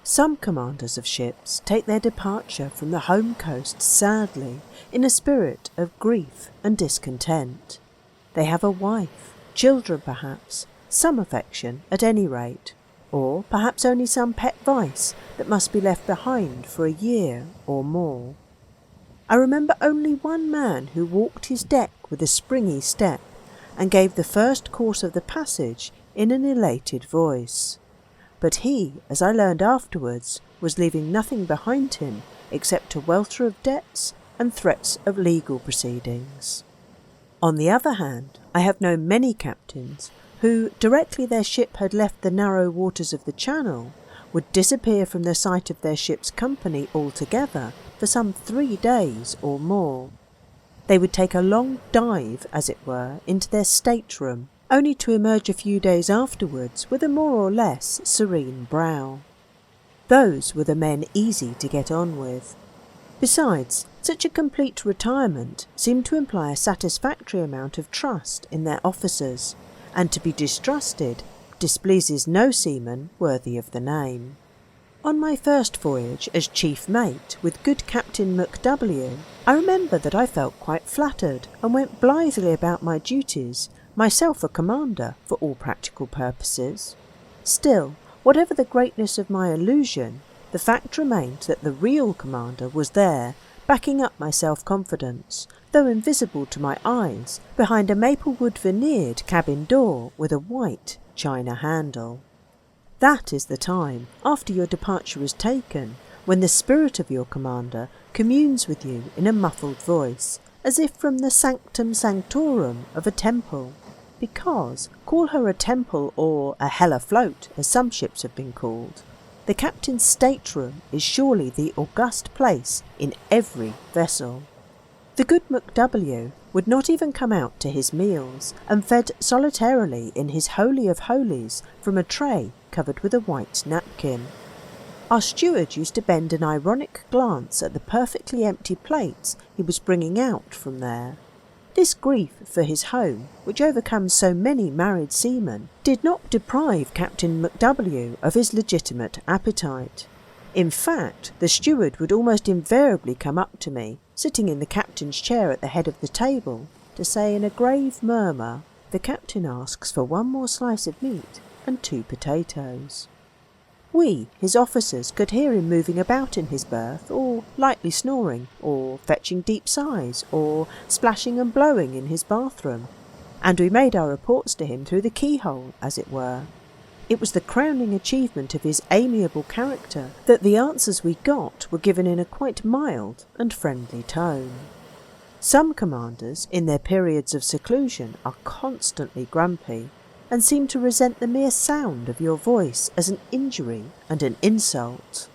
Some commanders of ships take their departure from the home coast sadly, in a spirit of grief and discontent. They have a wife, children perhaps, some affection at any rate, or perhaps only some pet vice that must be left behind for a year or more. I remember only one man who walked his deck with a springy step and gave the first course of the passage in an elated voice. But he, as I learned afterwards, was leaving nothing behind him except a welter of debts and threats of legal proceedings. On the other hand, I have known many captains who, directly their ship had left the narrow waters of the Channel, would disappear from the sight of their ship's company altogether for some 3 days or more. They would take a long dive, as it were, into their stateroom, only to emerge a few days afterwards with a more or less serene brow. Those were the men easy to get on with. Besides, such a complete retirement seemed to imply a satisfactory amount of trust in their officers, and to be distrusted displeases no seaman worthy of the name. On my first voyage as chief mate with good Captain McW, I remember that I felt quite flattered and went blithely about my duties, myself a commander for all practical purposes. Still, whatever the greatness of my illusion, the fact remained that the real commander was there, backing up my self-confidence, though invisible to my eyes, behind a maplewood veneered cabin door with a white china handle. That is the time, after your departure is taken, when the spirit of your commander communes with you in a muffled voice, as if from the sanctum sanctorum of a temple. Because, call her a temple or a hell afloat, as some ships have been called, the captain's stateroom is surely the august place in every vessel. The good McW would not even come out to his meals, and fed solitarily in his holy of holies from a tray covered with a white napkin. Our steward used to bend an ironic glance at the perfectly empty plates he was bringing out from there. This grief for his home, which overcomes so many married seamen, did not deprive Captain McW of his legitimate appetite. In fact, the steward would almost invariably come up to me, sitting in the captain's chair at the head of the table, to say in a grave murmur, "The captain asks for 1 more slice of meat and 2 potatoes." We, his officers, could hear him moving about in his berth, or lightly snoring, or fetching deep sighs, or splashing and blowing in his bathroom, and we made our reports to him through the keyhole, as it were. It was the crowning achievement of his amiable character that the answers we got were given in a quite mild and friendly tone. Some commanders, in their periods of seclusion, are constantly grumpy, and seem to resent the mere sound of your voice as an injury and an insult.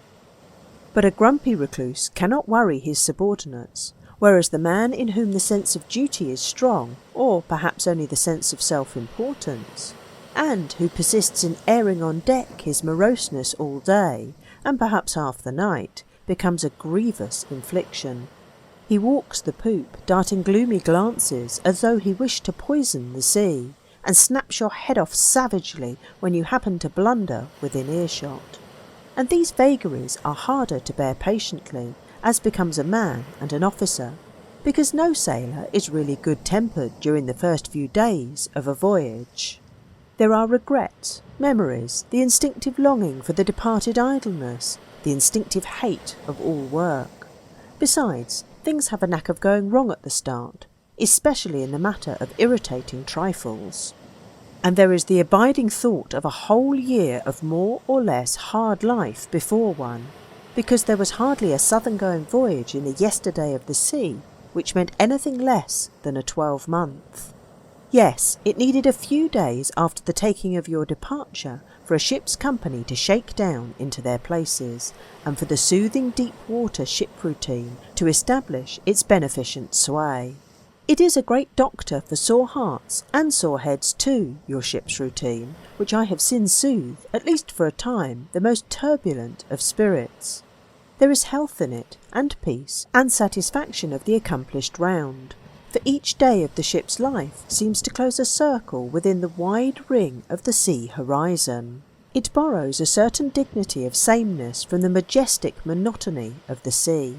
But a grumpy recluse cannot worry his subordinates, whereas the man in whom the sense of duty is strong, or perhaps only the sense of self-importance, and who persists in airing on deck his moroseness all day, and perhaps half the night, becomes a grievous infliction. He walks the poop, darting gloomy glances as though he wished to poison the sea, and snaps your head off savagely when you happen to blunder within earshot. And these vagaries are harder to bear patiently, as becomes a man and an officer, because no sailor is really good-tempered during the first few days of a voyage. There are regrets, memories, the instinctive longing for the departed idleness, the instinctive hate of all work. Besides, things have a knack of going wrong at the start, especially in the matter of irritating trifles. And there is the abiding thought of a whole year of more or less hard life before one, because there was hardly a southern-going voyage in the yesterday of the sea which meant anything less than a 12-month. Yes, it needed a few days after the taking of your departure for a ship's company to shake down into their places, and for the soothing deep-water ship routine to establish its beneficent sway. It is a great doctor for sore hearts and sore heads too, your ship's routine, which I have since soothed, at least for a time, the most turbulent of spirits. There is health in it, and peace, and satisfaction of the accomplished round, for each day of the ship's life seems to close a circle within the wide ring of the sea horizon. It borrows a certain dignity of sameness from the majestic monotony of the sea.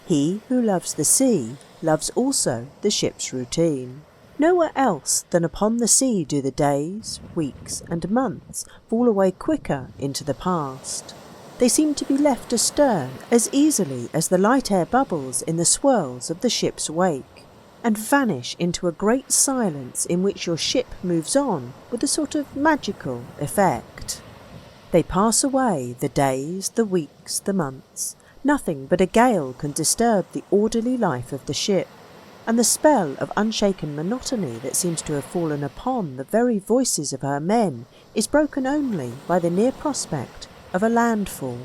He who loves the sea loves also the ship's routine. Nowhere else than upon the sea do the days, weeks, and months fall away quicker into the past. They seem to be left astern as easily as the light air bubbles in the swirls of the ship's wake, and vanish into a great silence in which your ship moves on with a sort of magical effect. They pass away, the days, the weeks, the months. Nothing but a gale can disturb the orderly life of the ship, and the spell of unshaken monotony that seems to have fallen upon the very voices of her men is broken only by the near prospect of a landfall.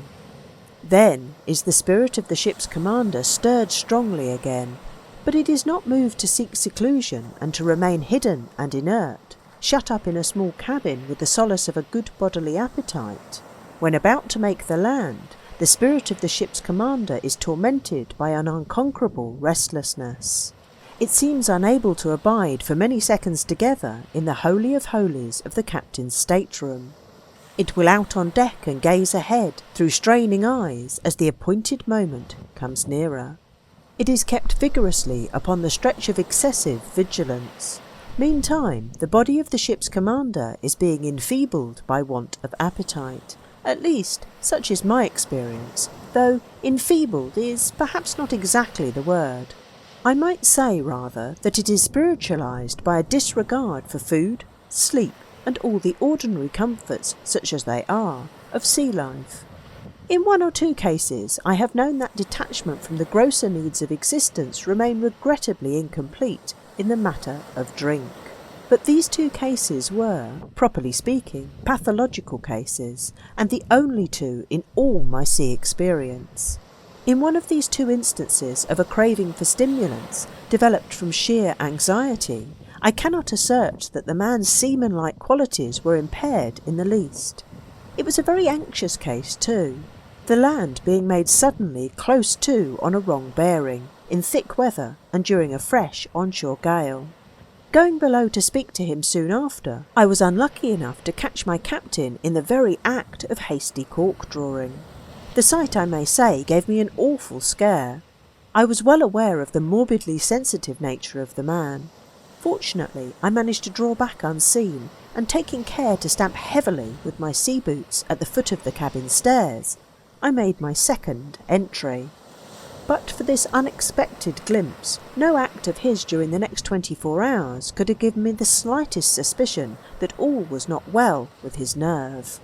Then is the spirit of the ship's commander stirred strongly again, but it is not moved to seek seclusion and to remain hidden and inert, shut up in a small cabin with the solace of a good bodily appetite. When about to make the land, the spirit of the ship's commander is tormented by an unconquerable restlessness. It seems unable to abide for many seconds together in the holy of holies of the captain's stateroom. It will out on deck and gaze ahead through straining eyes as the appointed moment comes nearer. It is kept vigorously upon the stretch of excessive vigilance. Meantime, the body of the ship's commander is being enfeebled by want of appetite. At least, such is my experience, though enfeebled is perhaps not exactly the word. I might say, rather, that it is spiritualised by a disregard for food, sleep, and all the ordinary comforts, such as they are, of sea life. In one or two cases I have known that detachment from the grosser needs of existence remain regrettably incomplete in the matter of drink. But these two cases were, properly speaking, pathological cases, and the only two in all my sea experience. In one of these two instances of a craving for stimulants, developed from sheer anxiety, I cannot assert that the man's seaman-like qualities were impaired in the least. It was a very anxious case too, the land being made suddenly close to on a wrong bearing, in thick weather and during a fresh onshore gale. Going below to speak to him soon after, I was unlucky enough to catch my captain in the very act of hasty cork-drawing. The sight, I may say, gave me an awful scare. I was well aware of the morbidly sensitive nature of the man. Fortunately, I managed to draw back unseen, and taking care to stamp heavily with my sea boots at the foot of the cabin stairs, I made my second entry. But for this unexpected glimpse, no act of his during the next 24 hours could have given me the slightest suspicion that all was not well with his nerve.